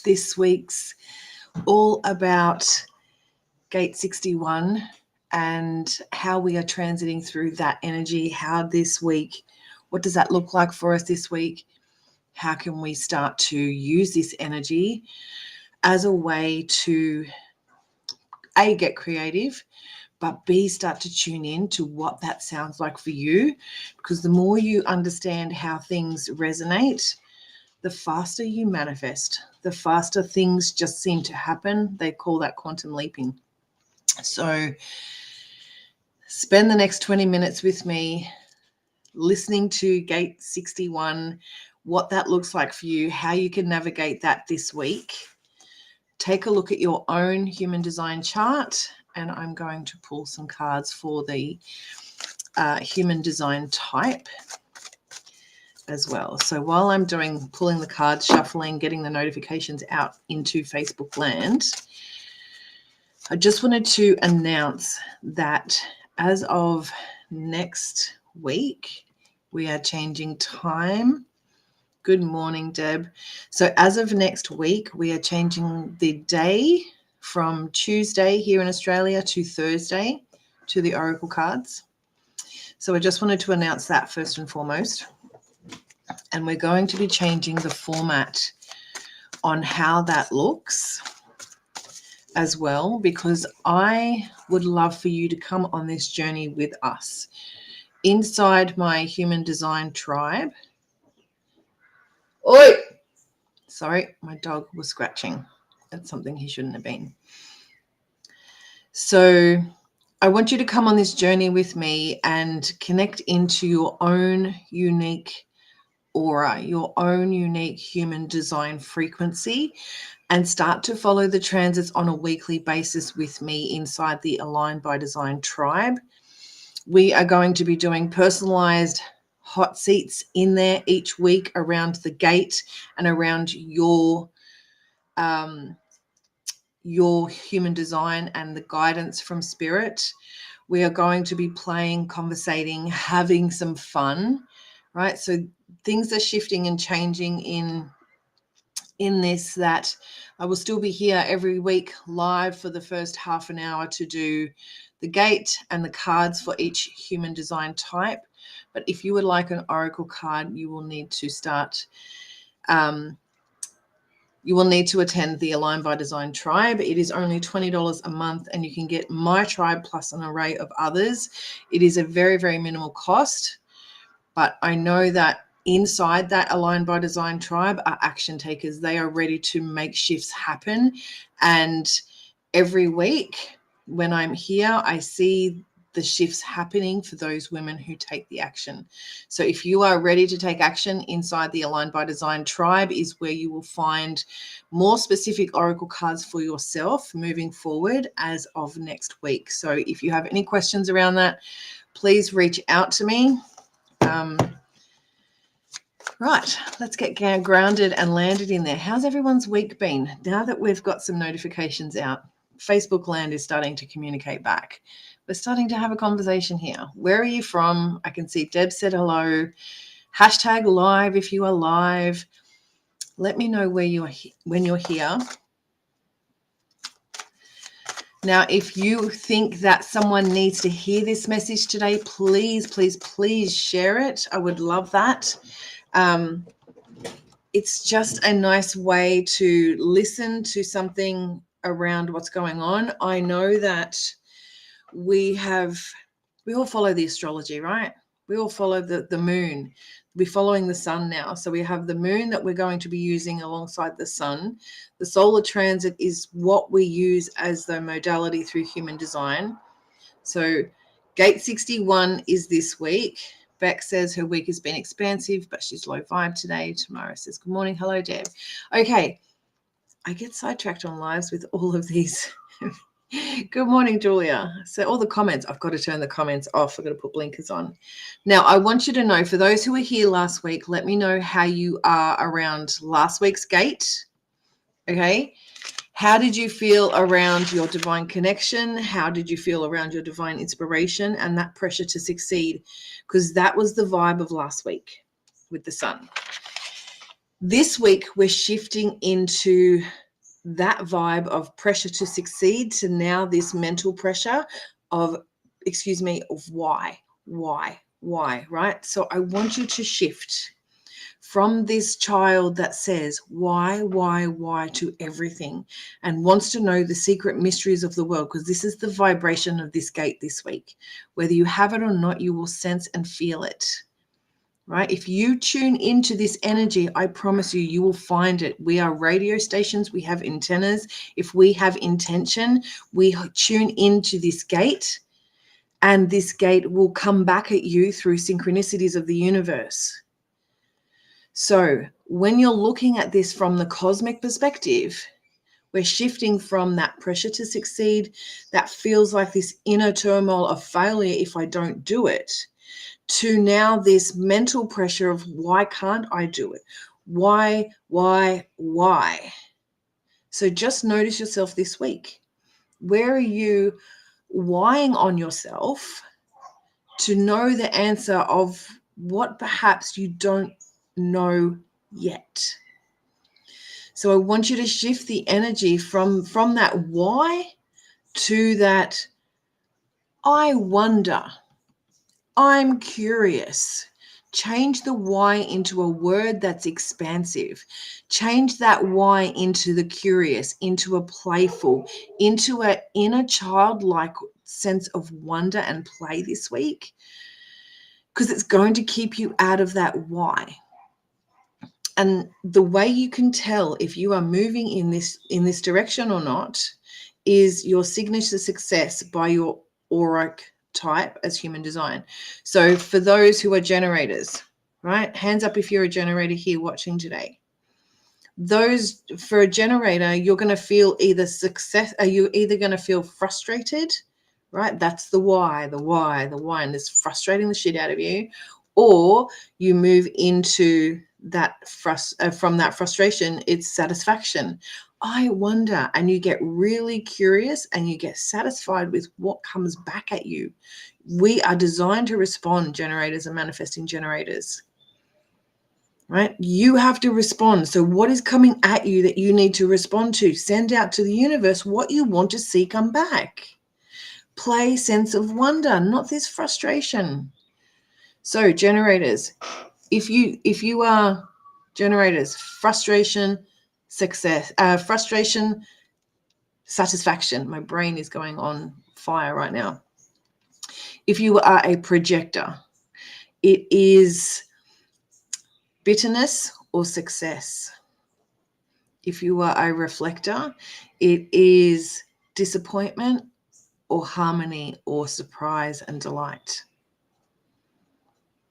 This week's all about Gate 61 and how we are transiting through that energy. How this week, what does that look like for us this week? How can we start to use this energy as a way to A, get creative, but B, start to tune in to what that sounds like for you? Because the more you understand how things resonate, the faster you manifest, the faster things just seem to happen. They call that quantum leaping. So spend the next 20 minutes with me listening to Gate 61, what that looks like for you, how you can navigate that this week. Take a look at your own human design chart, and I'm going to pull some cards for the human design type as well. So while I'm pulling the cards, shuffling, getting the notifications out into Facebook land, I just wanted to announce that as of next week, we are changing time. Good morning, Deb. So as of next week, we are changing the day from Tuesday here in Australia to Thursday to the Oracle cards. So I just wanted to announce that first and foremost. And we're going to be changing the format on how that looks as well, because I would love for you to come on this journey with us. Inside my human design tribe. Oi! Sorry, my dog was scratching. That's something he shouldn't have been. So I want you to come on this journey with me and connect into your own unique aura, your own unique human design frequency, and start to follow the transits on a weekly basis with me inside the Aligned by Design tribe. We are going to be doing personalized hot seats in there each week around the gate and around your human design and the guidance from spirit. We are going to be playing, conversating, having some fun, right? So things are shifting and changing in this, that I will still be here every week live for the first half an hour to do the gate and the cards for each human design type. But if you would like an oracle card, you will need to you will need to attend the Aligned by Design tribe. It is only $20 a month, and you can get my tribe plus an array of others. It is a very, very minimal cost, but I know that inside that Aligned by Design tribe are action takers. They are ready to make shifts happen. And every week when I'm here, I see the shifts happening for those women who take the action. So if you are ready to take action, inside the Aligned by Design tribe is where you will find more specific oracle cards for yourself moving forward as of next week. So if you have any questions around that, please reach out to me. Right, let's get grounded and landed in there. How's everyone's week been? Now that we've got some notifications out, Facebook land is starting to communicate back. We're starting to have a conversation here. Where are you from? I can see Deb said hello. Hashtag live if you are live. Let me know where you are when you're here. Now, if you think that someone needs to hear this message today, please, please, please share it. I would love that. It's just a nice way to listen to something around what's going on. I know that we all follow the astrology, right? We all follow the moon. We're following the sun now. So we have the moon that we're going to be using alongside the sun. The solar transit is what we use as the modality through human design. So Gate 61 is this week. Beck says her week has been expansive, but she's low vibe today. Tamara says, good morning. Hello, Deb. Okay. I get sidetracked on lives with all of these. Good morning, Julia. So all the comments, I've got to turn the comments off. I've got to put blinkers on. Now, I want you to know, for those who were here last week, let me know how you are around last week's gate. Okay. How did you feel around your divine connection? How did you feel around your divine inspiration and that pressure to succeed? Because that was the vibe of last week with the sun. This week, we're shifting into that vibe of pressure to succeed to now this mental pressure of, of why, right? So I want you to shift from this child that says why to everything and wants to know the secret mysteries of the world, because this is the vibration of this gate this week. Whether you have it or not, you will sense and feel it. Right? If you tune into this energy, I promise you, you will find it. We are radio stations. We have antennas. If we have intention, we tune into this gate, and this gate will come back at you through synchronicities of the universe. So when you're looking at this from the cosmic perspective, we're shifting from that pressure to succeed that feels like this inner turmoil of failure if I don't do it, to now this mental pressure of why can't I do it? Why? So just notice yourself this week. Where are you whying on yourself to know the answer of what perhaps you don't know yet? So I want you to shift the energy from that why to that I wonder. I'm curious. Change the why into a word that's expansive. Change that why into the curious, into a playful, into an inner childlike sense of wonder and play this week, because it's going to keep you out of that why. And the way you can tell if you are moving in this direction or not is your signature success by your auric type as human design. So for those who are generators, right? Hands up if you're a generator here watching today. Those for a generator, you're going to feel either success, are you either going to feel frustrated, right? That's the why, and it's frustrating the shit out of you, or you move into that from that frustration, it's satisfaction. I wonder, and you get really curious and you get satisfied with what comes back at you. We are designed to respond, generators and manifesting generators, right? You have to respond. So what is coming at you that you need to respond to? Send out to the universe what you want to see come back. Play sense of wonder, not this frustration. So generators, if you are generators, frustration, success, frustration, satisfaction. My brain is going on fire right now. If you are a projector, it is bitterness or success. If you are a reflector, it is disappointment or harmony or surprise and delight.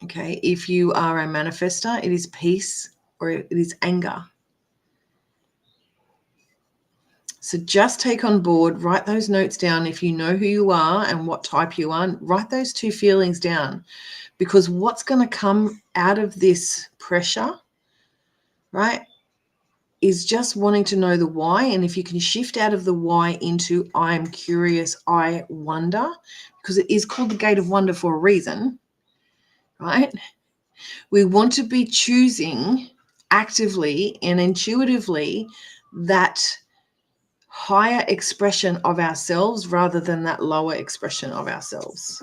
Okay, if you are a manifester, it is peace or it is anger. So just take on board, write those notes down. If you know who you are and what type you are, write those two feelings down, because what's going to come out of this pressure, right, is just wanting to know the why. And if you can shift out of the why into I'm curious, I wonder, because it is called the gate of wonder for a reason, right? We want to be choosing actively and intuitively that higher expression of ourselves rather than that lower expression of ourselves.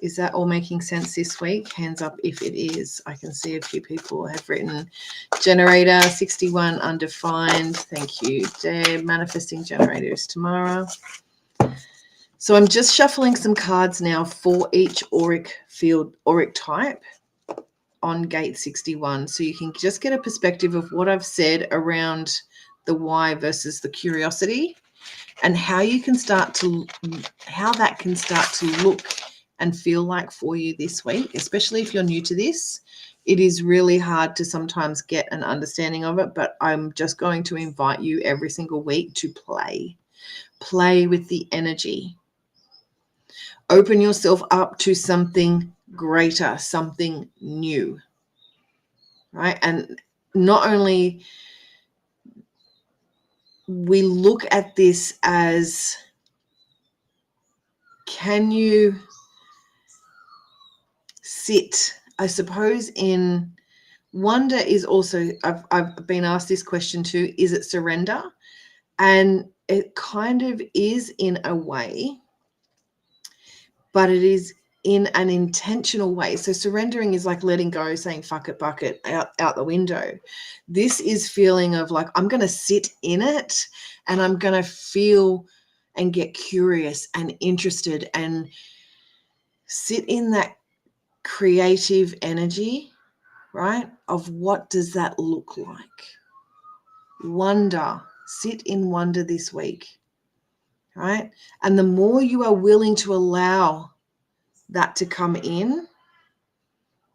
Is that all making sense this week? Hands up if it is. I can see a few people have written generator 61 undefined. Thank you, Deb. Manifesting generators tomorrow. So I'm just shuffling some cards now for each auric field, auric type on gate 61. So you can just get a perspective of what I've said around the why versus the curiosity, and how you can start to, how that can start to look and feel like for you this week, especially if you're new to this. It is really hard to sometimes get an understanding of it, but I'm just going to invite you every single week to play with the energy. Open yourself up to something greater, something new, right? And not only we look at this as, can you sit, I suppose, in Wonder is also, I've been asked this question too, is it surrender? And it kind of is in a way, but it is in an intentional way. So surrendering is like letting go, saying fuck it, bucket, out the window. This is feeling of like, I'm going to sit in it and I'm going to feel and get curious and interested and sit in that creative energy, right? Of what does that look like? Wonder. Sit in wonder this week, right? And the more you are willing to allow that to come in,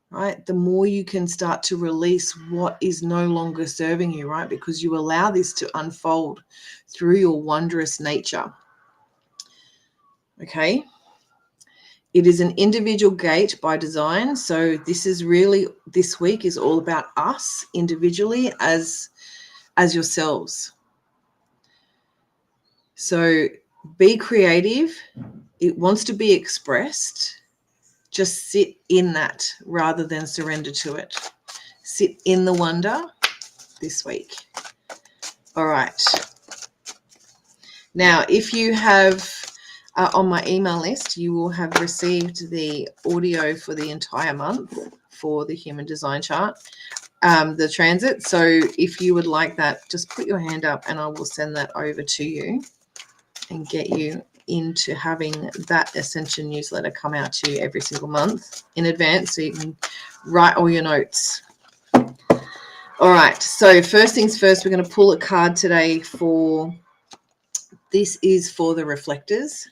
right, the more you can start to release what is no longer serving you, right? Because you allow this to unfold through your wondrous nature. Okay. It is an individual gate by design. So this week is all about us individually as yourselves. So be creative. It wants to be expressed. Just sit in that rather than surrender to it. Sit in the wonder this week. All right. Now, if you have on my email list, you will have received the audio for the entire month for the human design chart, the transit. So if you would like that, just put your hand up and I will send that over to you and get you into having that Ascension newsletter come out to you every single month in advance so you can write all your notes. All right, so first things first, we're going to pull a card today this is for the reflectors.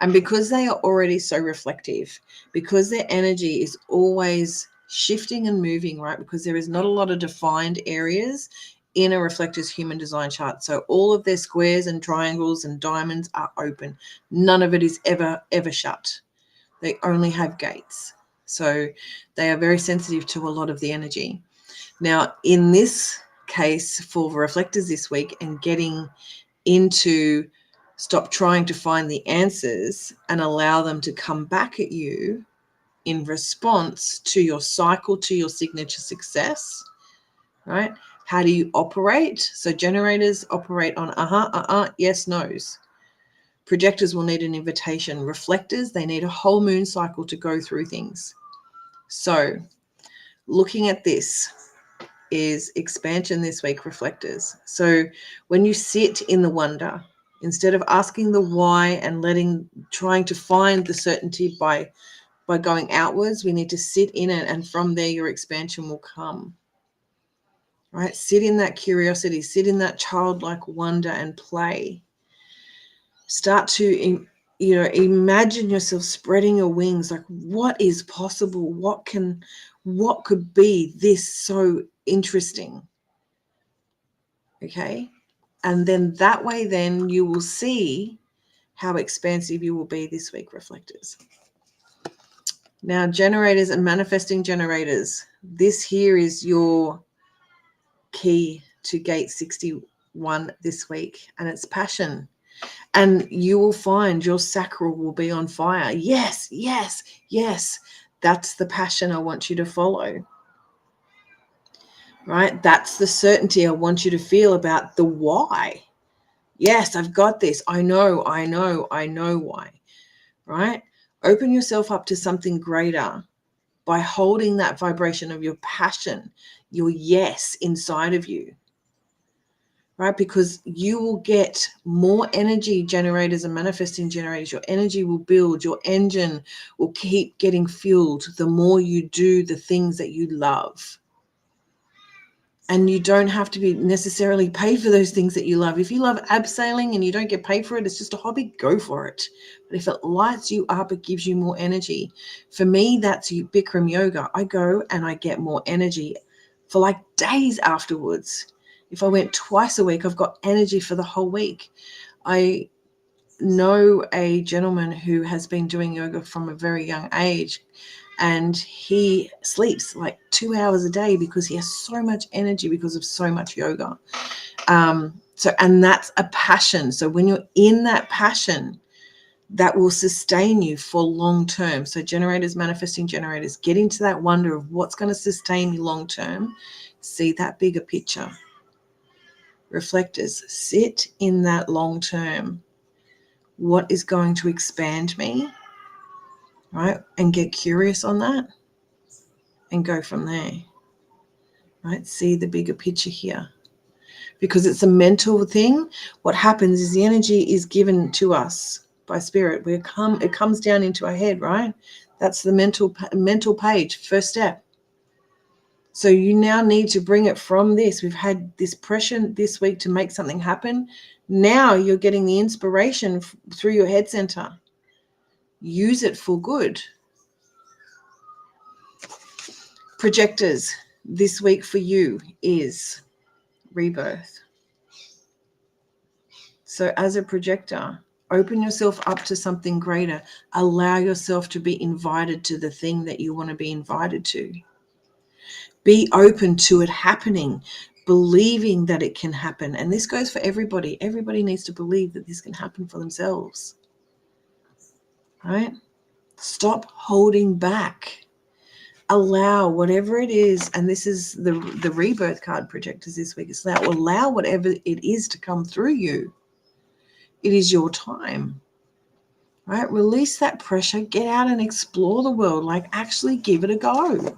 And because they are already so reflective, because their energy is always shifting and moving, right? Because there is not a lot of defined areas in a reflector's human design chart. So all of their squares and triangles and diamonds are open. None of it is ever shut. They only have gates. So they are very sensitive to a lot of the energy. Now, in this case for reflectors this week and getting into stop trying to find the answers and allow them to come back at you in response to your cycle, to your signature success, right? How do you operate? So generators operate on yes, no's. Projectors will need an invitation. Reflectors, they need a whole moon cycle to go through things. So looking at this is expansion this week, reflectors. So when you sit in the wonder, instead of asking the why and trying to find the certainty by going outwards, we need to sit in it, and from there your expansion will come. Right? Sit in that curiosity, sit in that childlike wonder and play. Start to imagine yourself spreading your wings, like what is possible? What could be this so interesting? Okay. And then that way, then you will see how expansive you will be this week, reflectors. Now, generators and manifesting generators. This here is your key to gate 61 this week, and it's passion. And you will find your sacral will be on fire. Yes, yes, yes. That's the passion I want you to follow. Right? That's the certainty I want you to feel about the why. Yes, I've got this. I know why. Right? Open yourself up to something greater by holding that vibration of your passion, your yes inside of you. Right? Because you will get more energy, generators and manifesting generators. Your energy will build. Your engine will keep getting fueled the more you do the things that you love. And you don't have to be necessarily paid for those things that you love. If you love abseiling and you don't get paid for it, it's just a hobby, go for it. But if it lights you up, it gives you more energy. For me, that's Bikram yoga. I go and I get more energy for like days afterwards. If I went twice a week, I've got energy for the whole week. I know a gentleman who has been doing yoga from a very young age, and he sleeps like 2 hours a day because he has so much energy because of so much yoga. And that's a passion. So when you're in that passion, that will sustain you for long term. So generators, manifesting generators, get into that wonder of what's going to sustain you long term. See that bigger picture. Reflectors, sit in that long term. What is going to expand me, right? And get curious on that and go from there, right? See the bigger picture here. Because it's a mental thing, what happens is the energy is given to us by spirit. It comes down into our head, right? That's the mental page, first step. So you now need to bring it from this. We've had this pressure this week to make something happen. Now you're getting the inspiration through your head center. Use it for good. Projectors, this week for you is rebirth. So as a projector, open yourself up to something greater. Allow yourself to be invited to the thing that you want to be invited to. Be open to it happening, believing that it can happen. And this goes for everybody. Everybody needs to believe that this can happen for themselves. Right? Stop holding back. Allow whatever it is, and this is the rebirth card projectors this week. It's allow whatever it is to come through you. It is your time. Right? Release that pressure. Get out and explore the world. Like, actually give it a go.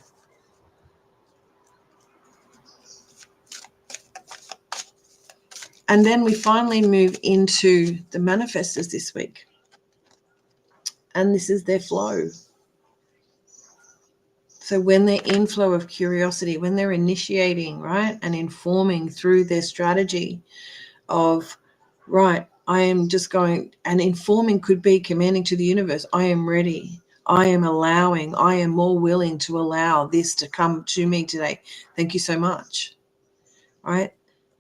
And then we finally move into the manifestors this week. And this is their flow. So when they're in flow of curiosity, when they're initiating, right, and informing through their strategy of, right, I am just going, and informing could be commanding to the universe, I am ready. I am allowing, I am more willing to allow this to come to me today. Thank you so much. Right?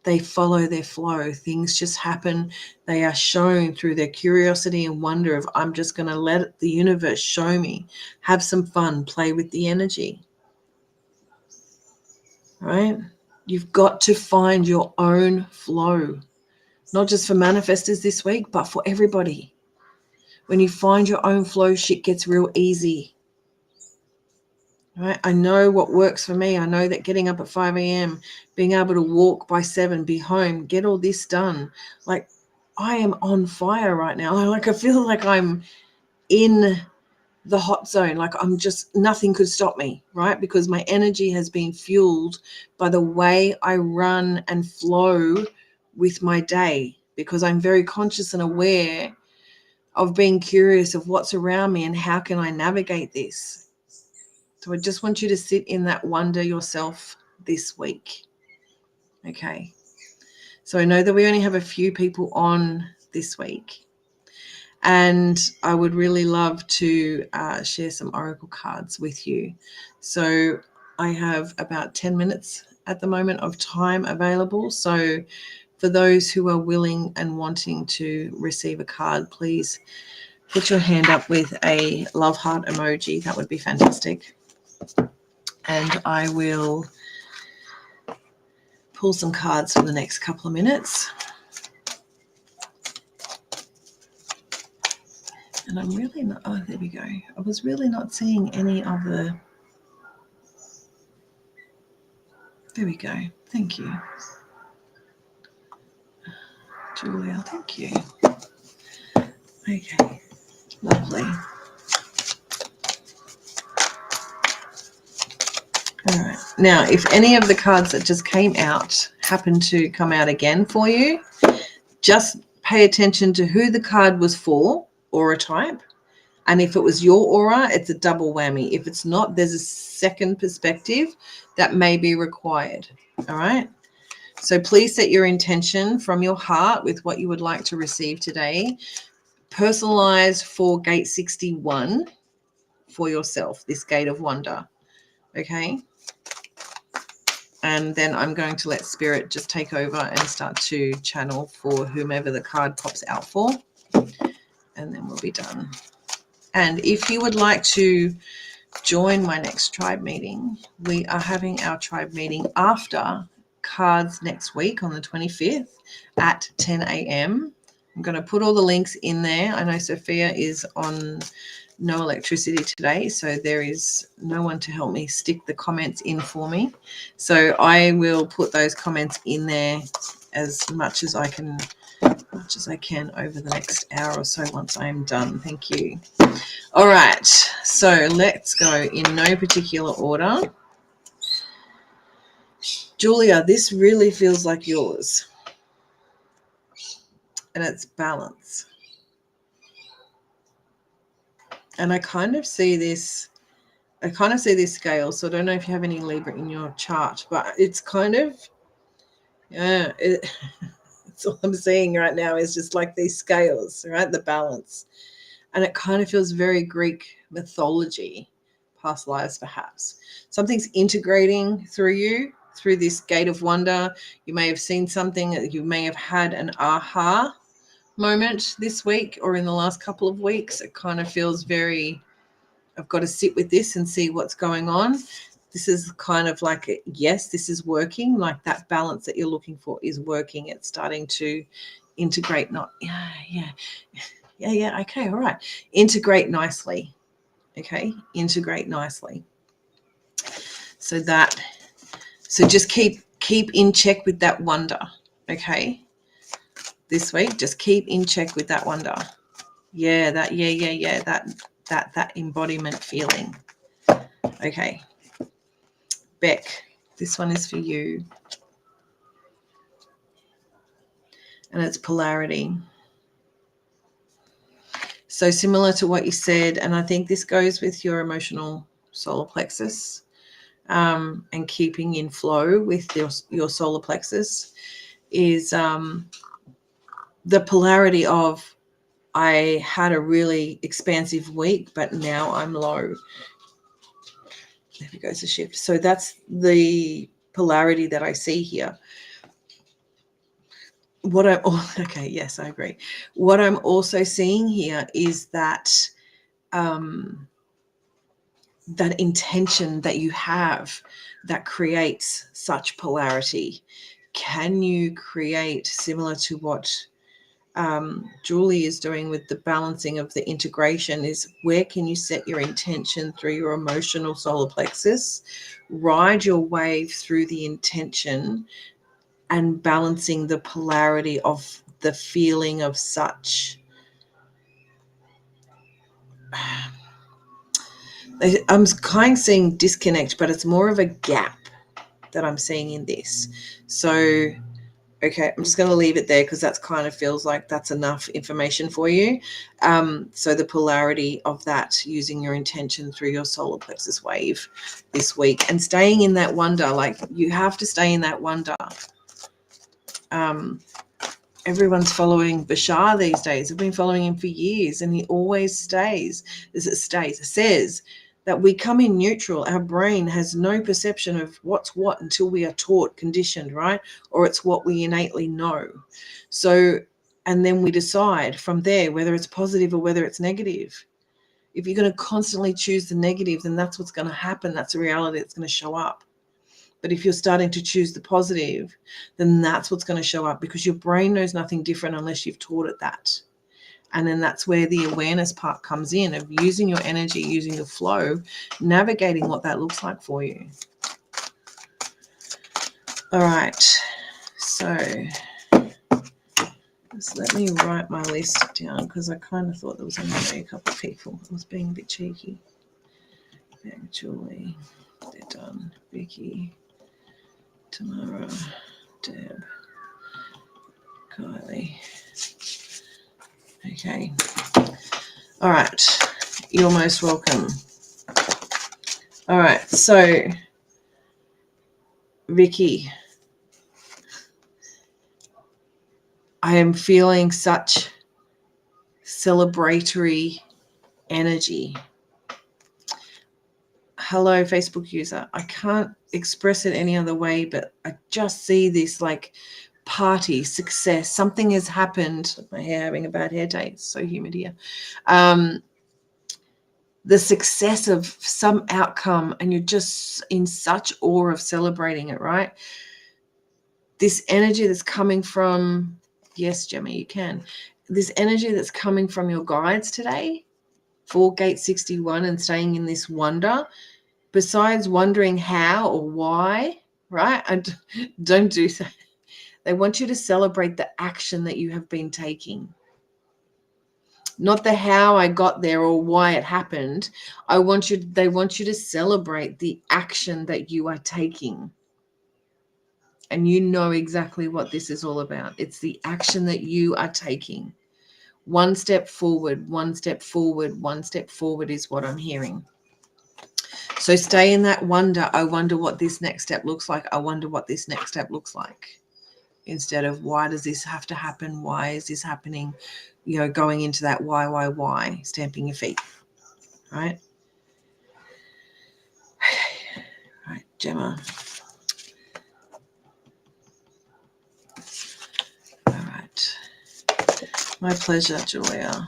They follow their flow. Things just happen. They are shown through their curiosity and wonder of, I'm just going to let the universe show me. Have some fun. Play with the energy. Right? You've got to find your own flow. Not just for manifestors this week, but for everybody. When you find your own flow, shit gets real easy. Right? I know what works for me. I know that getting up at 5 a.m., being able to walk by 7, be home, get all this done. Like, I am on fire right now. Like, I feel like I'm in the hot zone. Like, I'm just, nothing could stop me, right? Because my energy has been fueled by the way I run and flow with my day, because I'm very conscious and aware of being curious of what's around me and how can I navigate this. So I just want you to sit in that wonder yourself this week. Okay. So I know that we only have a few people on this week. And I would really love to share some oracle cards with you. So I have about 10 minutes at the moment of time available. So for those who are willing and wanting to receive a card, please put your hand up with a love heart emoji. That would be fantastic. And I will pull some cards for the next couple of minutes. And I'm really not, oh, there we go. I was really not seeing any of the, there we go. Thank you. Julia, thank you. Okay, lovely. All right. Now, if any of the cards that just came out happen to come out again for you, just pay attention to who the card was for, aura type. And if it was your aura, it's a double whammy. If it's not, there's a second perspective that may be required. All right. So please set your intention from your heart with what you would like to receive today. Personalized for gate 61 for yourself, this gate of wonder. Okay. And then I'm going to let Spirit just take over and start to channel for whomever the card pops out for. And then we'll be done. And if you would like to join my next tribe meeting, we are having our tribe meeting after cards next week on the 25th at 10 a.m. I'm going to put all the links in there. I know Sophia is on no electricity today, so there is no one to help me stick the comments in for me. So I will put those comments in there as much as I can over the next hour or so once I'm done. Thank you. All right, so let's go in no particular order. Julia, this really feels like yours, and it's balance. And I kind of see this scale. So I don't know if you have any Libra in your chart, but it's kind of, it's all I'm seeing right now is just like these scales, right? The balance. And it kind of feels very Greek mythology, past lives perhaps. Something's integrating through you, through this gate of wonder. You may have seen something, you may have had an aha moment this week or in the last couple of weeks. It kind of feels very, I've got to sit with this and see what's going on. This is kind of like, yes, this is working. Like that balance that you're looking for is working. It's starting to integrate. Okay, all right. Integrate nicely. Okay, integrate nicely. So just keep in check with that wonder. Okay, this week, just keep in check with that wonder. That embodiment feeling. Okay, Beck, this one is for you. And it's polarity. So similar to what you said, and I think this goes with your emotional solar plexus, and keeping in flow with your solar plexus is the polarity of, I had a really expansive week, but now I'm low. There goes the shift. So that's the polarity that I see here. Yes, I agree. What I'm also seeing here is that that intention that you have that creates such polarity. Can you create, similar to what Julie is doing with the balancing of the integration, is where can you set your intention through your emotional solar plexus, ride your wave through the intention and balancing the polarity of the feeling of such. I'm kind of seeing disconnect, but it's more of a gap that I'm seeing in this. So, okay, I'm just going to leave it there because that kind of feels like that's enough information for you. So the polarity of that, using your intention through your solar plexus wave this week and staying in that wonder. Like, you have to stay in that wonder. Everyone's following Bashar these days. I've been following him for years, and he always says that we come in neutral. Our brain has no perception of what's what until we are taught, conditioned, right? Or it's what we innately know. So, and then we decide from there whether it's positive or whether it's negative. If you're going to constantly choose the negative, then that's what's going to happen. That's a reality that's going to show up. But if you're starting to choose the positive, then that's what's going to show up, because your brain knows nothing different unless you've taught it that. And then that's where the awareness part comes in, of using your energy, using your flow, navigating what that looks like for you. All right. So just let me write my list down, because I kind of thought there was only a couple of people. I was being a bit cheeky. Julie, they're done. Vicky, Tamara, Deb, Kylie. Okay. All right. You're most welcome. All right. So, Vicky, I am feeling such celebratory energy. Hello, Facebook user. I can't express it any other way, but I just see this like party, success. Something has happened. My hair having a bad hair day. It's so humid here. The success of some outcome, and you're just in such awe of celebrating it, right? This energy that's coming from, yes, Gemma, you can. this energy that's coming from your guides today for gate 61 and staying in this wonder, besides wondering how or why, right? And don't do that. They want you to celebrate the action that you have been taking. Not the how I got there or why it happened. They want you to celebrate the action that you are taking. And you know exactly what this is all about. It's the action that you are taking. One step forward, one step forward, one step forward is what I'm hearing. So stay in that wonder. I wonder what this next step looks like. I wonder what this next step looks like. Instead of why does this have to happen? Why is this happening? Going into that why, stamping your feet. Right? Right, Gemma. All right. My pleasure, Julia.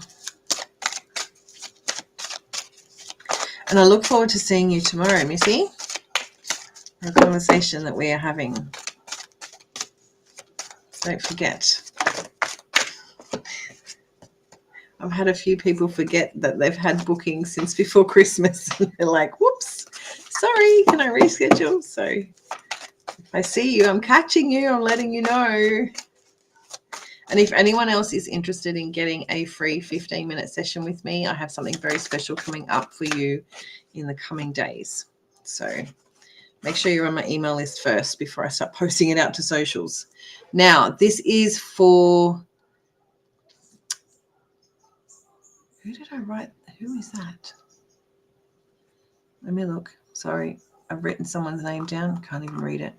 And I look forward to seeing you tomorrow, Missy. For a conversation that we are having. Don't forget. I've had a few people forget that they've had bookings since before Christmas. And they're like, whoops, sorry, can I reschedule? So if I see you, I'm catching you, I'm letting you know. And if anyone else is interested in getting a free 15-minute session with me, I have something very special coming up for you in the coming days. So make sure you're on my email list first before I start posting it out to socials. Now, this is for... Who did I write? Who is that? Let me look. Sorry, I've written someone's name down. Can't even read it.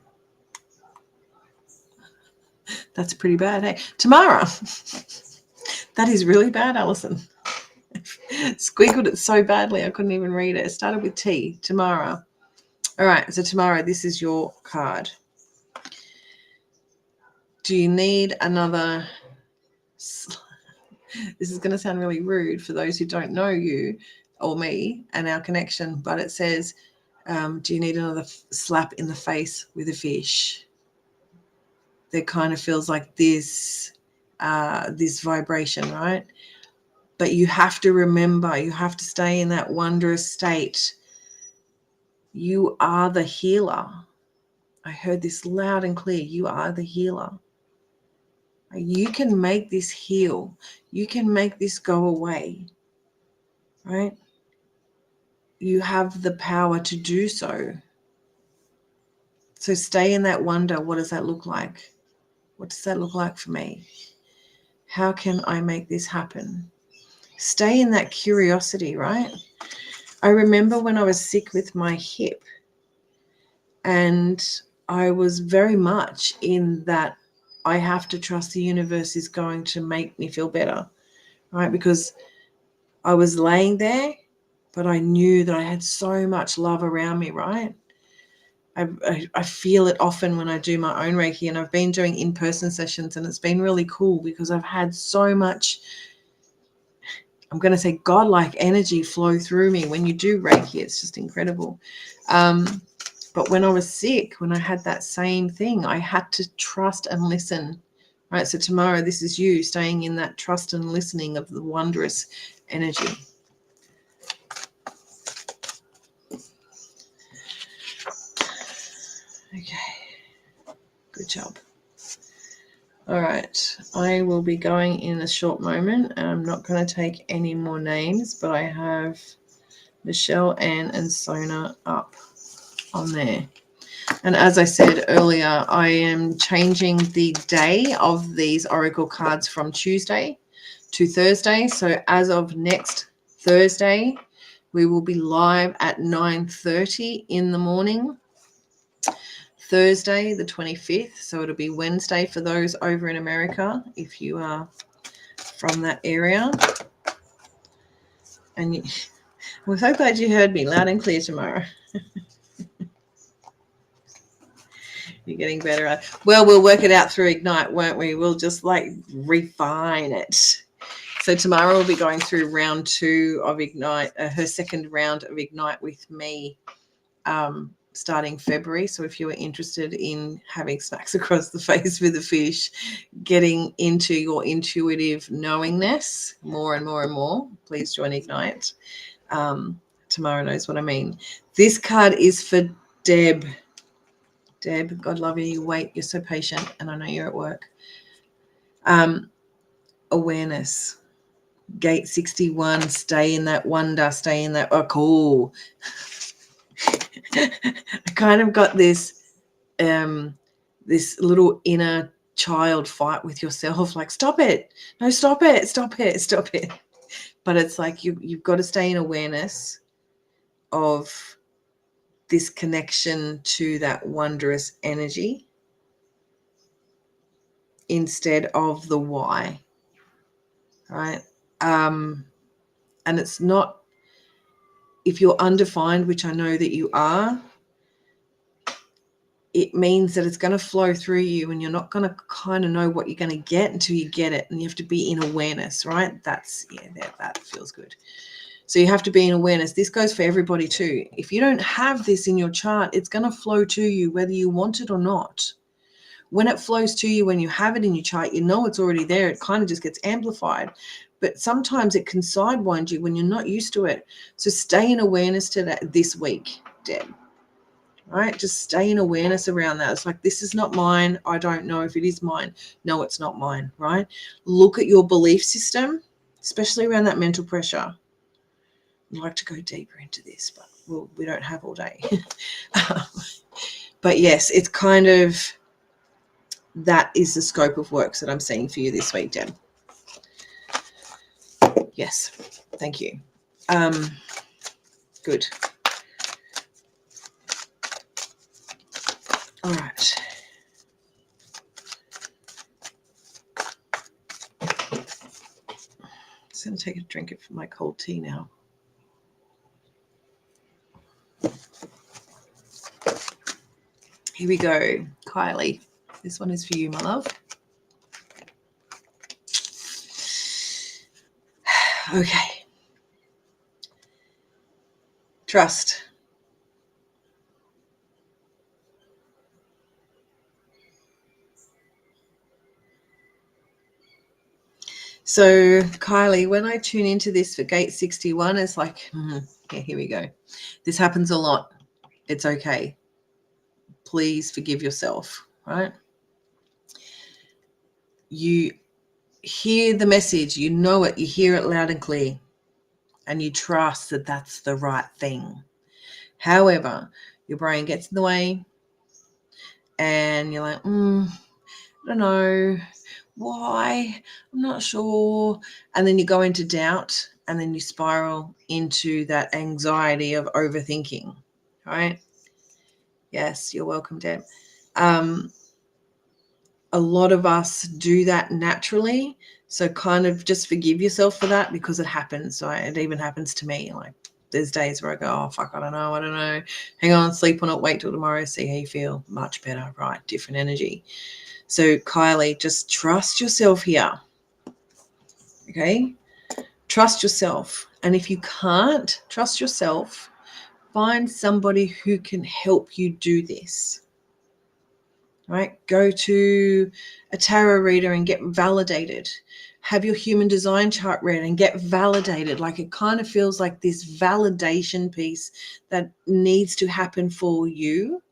That's pretty bad, eh? Tamara. That is really bad, Alison. Squiggled it so badly I couldn't even read it. It started with T. Tamara. All right, so Tamara, this is your card. Do you need another... This is going to sound really rude for those who don't know you or me and our connection, but it says, do you need another slap in the face with a fish? There kind of feels like this vibration, right? But you have to remember, you have to stay in that wondrous state. You are the healer. I heard this loud and clear. You are the healer. You can make this heal. You can make this go away, right? You have the power to do so. So stay in that wonder. What does that look like? What does that look like for me? How can I make this happen? Stay in that curiosity, right? I remember when I was sick with my hip, and I was very much in that I have to trust the universe is going to make me feel better, right? Because I was laying there, but I knew that I had so much love around me, right? I feel it often when I do my own Reiki, and I've been doing in-person sessions, and it's been really cool because I've had so much, I'm going to say, godlike energy flow through me when you do Reiki. It's just incredible. But when I was sick, when I had that same thing, I had to trust and listen, right? So tomorrow, this is you staying in that trust and listening of the wondrous energy. Okay, good job. All right, I will be going in a short moment. I'm not going to take any more names, but I have Michelle, Anne, and Sona up on there. And as I said earlier, I am changing the day of these oracle cards from Tuesday to Thursday. So as of next Thursday, we will be live at 9:30 in the morning. Thursday, the 25th. So it'll be Wednesday for those over in America, if you are from that area. And we're so glad you heard me loud and clear tomorrow. You're getting better at. Well, we'll work it out through Ignite, won't we? We'll just refine it. So tomorrow we'll be going through round 2 of Ignite, her second round of Ignite with me. starting February. So if you are interested in having smacks across the face with a fish, getting into your intuitive knowingness more and more and more, please join Ignite. Tamara knows what I mean. This card is for Deb. Deb, God love you. You wait. You're so patient, and I know you're at work. Awareness. Gate 61. Stay in that wonder. Stay in that. Oh, cool. I kind of got this, this little inner child fight with yourself. Like, stop it. No, stop it. Stop it. Stop it. But it's like you've got to stay in awareness of this connection to that wondrous energy instead of the why, right? And it's not, if you're undefined, which I know that you are, it means that it's going to flow through you and you're not going to kind of know what you're going to get until you get it. And you have to be in awareness, right? That's, yeah, that feels good. So you have to be in awareness. This goes for everybody too. If you don't have this in your chart, it's going to flow to you whether you want it or not. When it flows to you, when you have it in your chart, you know it's already there. It kind of just gets amplified. But sometimes it can sidewind you when you're not used to it. So stay in awareness to that this week, Deb. Right? Just stay in awareness around that. It's like, this is not mine. I don't know if it is mine. No, it's not mine, right? Look at your belief system, especially around that mental pressure. I'd like to go deeper into this, but we don't have all day. But yes, it's kind of, that is the scope of works that I'm seeing for you this week, Deb. Yes, thank you. Good. All right. Just going to take a drink of my cold tea now. Here we go, Kylie. This one is for you, my love. Okay. Trust. So, Kylie, when I tune into this for Gate 61, it's like, yeah, here we go. This happens a lot. It's okay. Please forgive yourself, right? You hear the message, you know it, you hear it loud and clear, and you trust that that's the right thing. However, your brain gets in the way and you're like, I don't know why, I'm not sure. And then you go into doubt and then you spiral into that anxiety of overthinking, right? Yes, you're welcome, Deb. A lot of us do that naturally. So kind of just forgive yourself for that because it happens. So it even happens to me. Like, there's days where I go, oh, fuck, I don't know. Hang on, sleep on it, wait till tomorrow, see how you feel. Much better, right? Different energy. So Kylie, just trust yourself here. Okay? Trust yourself. And if you can't trust yourself, find somebody who can help you do this. Right? Go to a tarot reader and get validated. Have your human design chart read and get validated. Like, it kind of feels like this validation piece that needs to happen for you,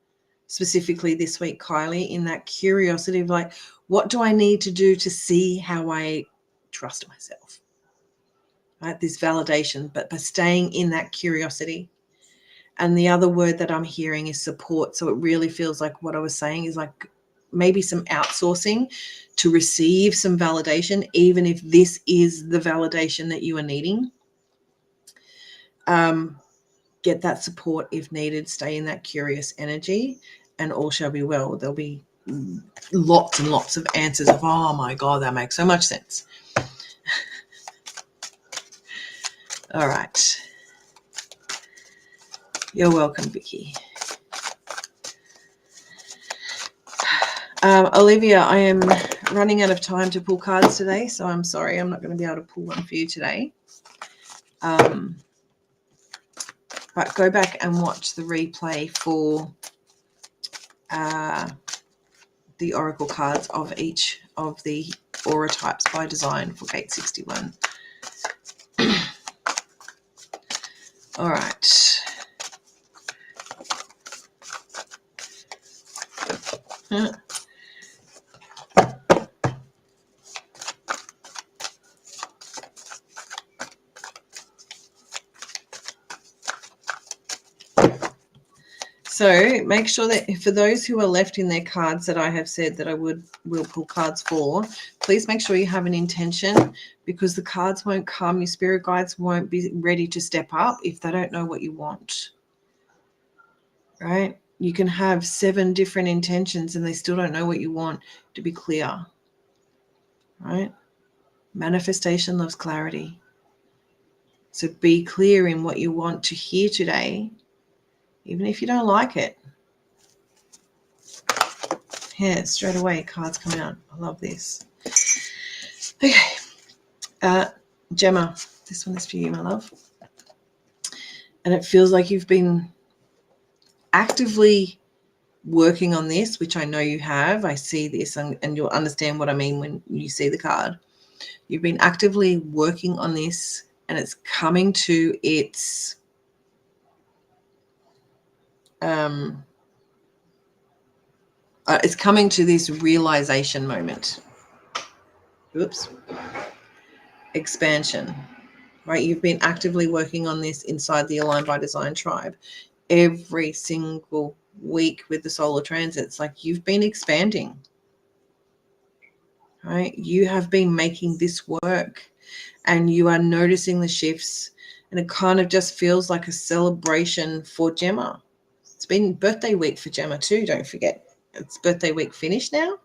specifically this week, Kylie, in that curiosity of like, what do I need to do to see how I trust myself? Right? This validation, but by staying in that curiosity. And the other word that I'm hearing is support. So it really feels like what I was saying is like maybe some outsourcing to receive some validation, even if this is the validation that you are needing. Get that support if needed. Stay in that curious energy and all shall be well. There'll be lots and lots of answers of, oh my God, that makes so much sense. All right. You're welcome, Vicky. Olivia, I am running out of time to pull cards today, so I'm sorry. I'm not going to be able to pull one for you today. But go back and watch the replay for the oracle cards of each of the aura types by design for Gate 61. All right. So make sure that for those who are left in their cards that I have said that I will pull cards for, please make sure you have an intention, because the cards won't come. Your spirit guides won't be ready to step up if they don't know what you want. Right? You can have 7 different intentions and they still don't know what you want. To be clear. Right? Manifestation loves clarity. So be clear in what you want to hear today, even if you don't like it. Yeah, straight away, cards come out. I love this. Okay. Gemma, this one is for you, my love. And it feels like you've been actively working on this, which I know you have. I see this, and you'll understand what I mean when you see the card. You've been actively working on this, and it's coming to its it's coming to this realization moment. Oops. Expansion. Right? You've been actively working on this inside the Aligned by Design tribe every single week with the solar transits. Like, you've been expanding. Right? You have been making this work, and you are noticing the shifts, and it kind of just feels like a celebration for Gemma. It's been birthday week for Gemma too, don't forget. It's birthday week finished now,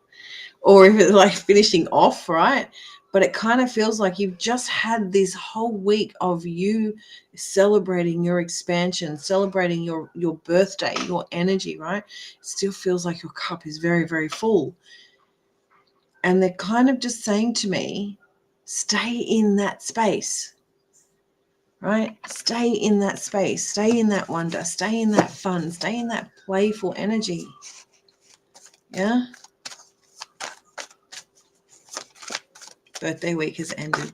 or if it's like finishing off, right? But it kind of feels like you've just had this whole week of you celebrating your expansion, celebrating your birthday, your energy, right? It still feels like your cup is very, very full. And they're kind of just saying to me, stay in that space, right? Stay in that space, stay in that wonder, stay in that fun, stay in that playful energy. Yeah? Birthday week has ended.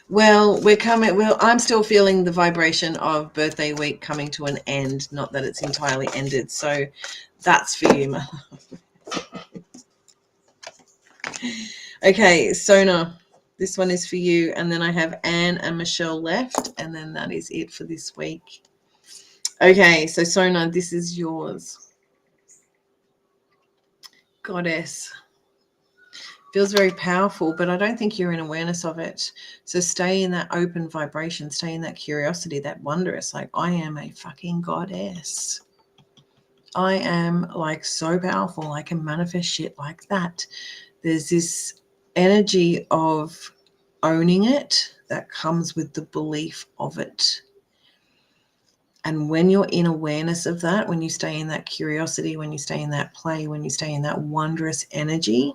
Well, I'm still feeling the vibration of birthday week coming to an end, not that it's entirely ended. So that's for you, my love. Okay, Sona, this one is for you. And then I have Anne and Michelle left. And then that is it for this week. Okay, so Sona, this is yours. Goddess. Feels very powerful, but I don't think you're in awareness of it. So stay in that open vibration, stay in that curiosity, that wondrous, like, I am a fucking goddess. I am like so powerful. I can manifest shit like that. There's this energy of owning it that comes with the belief of it. And when you're in awareness of that, when you stay in that curiosity, when you stay in that play, when you stay in that wondrous energy,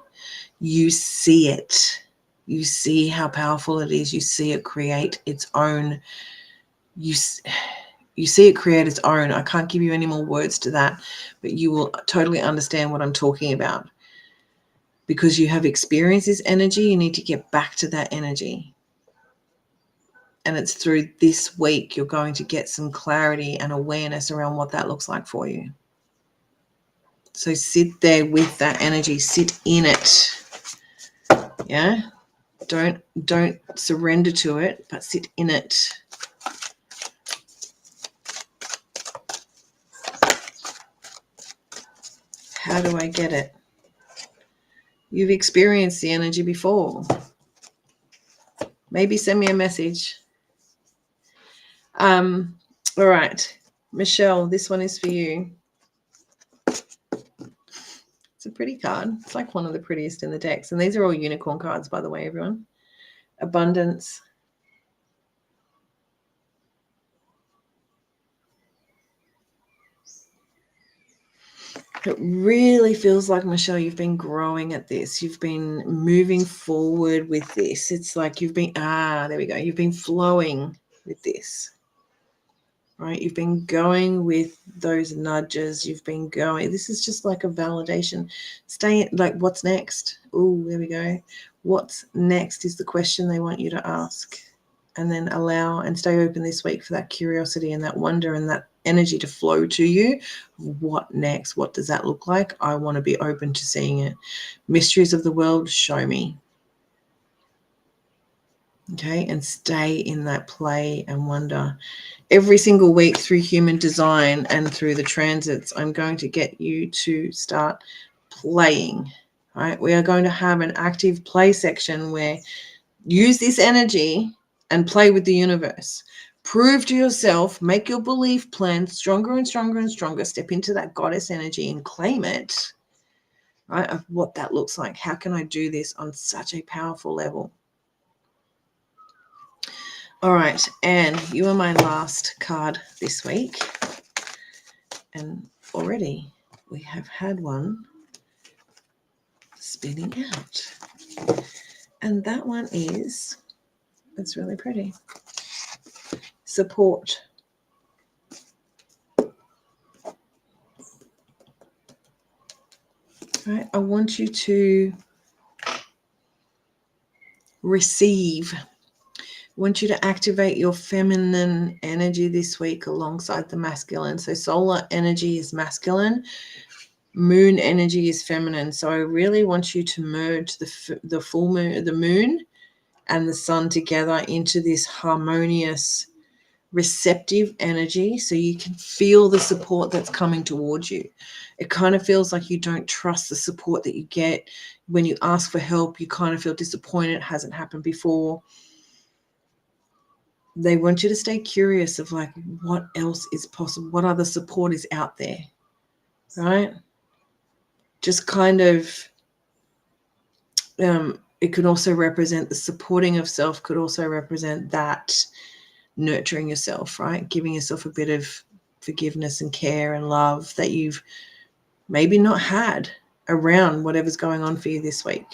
you see it. You see how powerful it is. You see it create its own. You see it create its own. I can't give you any more words to that, but you will totally understand what I'm talking about. Because you have experienced this energy, you need to get back to that energy. And it's through this week you're going to get some clarity and awareness around what that looks like for you. So sit there with that energy. Sit in it. Yeah? Don't surrender to it, but sit in it. How do I get it? You've experienced the energy before. Maybe send me a message. All right. Michelle, this one is for you. It's a pretty card. It's like one of the prettiest in the decks. And these are all unicorn cards, by the way, everyone. Abundance. It really feels like, Michelle, you've been growing at this. You've been moving forward with this. It's like you've been, there we go. You've been flowing with this. right? You've been going with those nudges. You've been going. This is just like a validation. Stay like, what's next? Oh, there we go. What's next is the question they want you to ask. And then allow and stay open this week for that curiosity and that wonder and that energy to flow to you. What next? What does that look like? I want to be open to seeing it. Mysteries of the world, show me. Okay, and stay in that play and wonder. Every single week through human design and through the transits, I'm going to get you to start playing. Right? We are going to have an active play section where use this energy and play with the universe. Prove to yourself, make your belief plan stronger and stronger and stronger. Step into that goddess energy and claim it, right? Of what that looks like. How can I do this on such a powerful level? All right, and you are my last card this week. And already we have had one spinning out. And that one is, it's really pretty. Support. Right, I want you to receive. I want you to activate your feminine energy this week alongside the masculine. So solar energy is masculine, moon energy is feminine. So I really want you to merge the full moon, the moon and the sun together into this harmonious, receptive energy, so you can feel the support that's coming towards you. It kind of feels like you don't trust the support that you get. When you ask for help, you kind of feel disappointed. It hasn't happened before. They want you to stay curious of like, what else is possible? What other support is out there, right? Just kind of, it could also represent the supporting of self, could also represent that nurturing yourself, right? Giving yourself a bit of forgiveness and care and love that you've maybe not had around whatever's going on for you this week.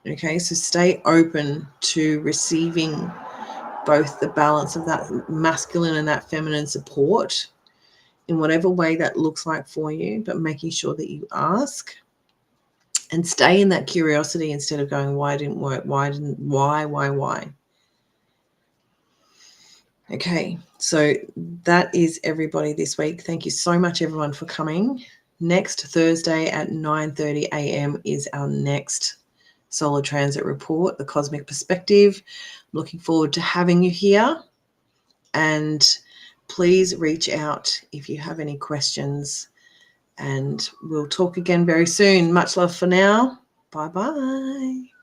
Okay, so stay open to receiving both the balance of that masculine and that feminine support in whatever way that looks like for you, but making sure that you ask and stay in that curiosity instead of going, why didn't work? Why? Okay, so that is everybody this week. Thank you so much, everyone, for coming. Next Thursday at 9:30 a.m. is our next solar transit report, the Cosmic Perspective. Looking forward to having you here. And please reach out if you have any questions. And we'll talk again very soon. Much love for now. Bye-bye.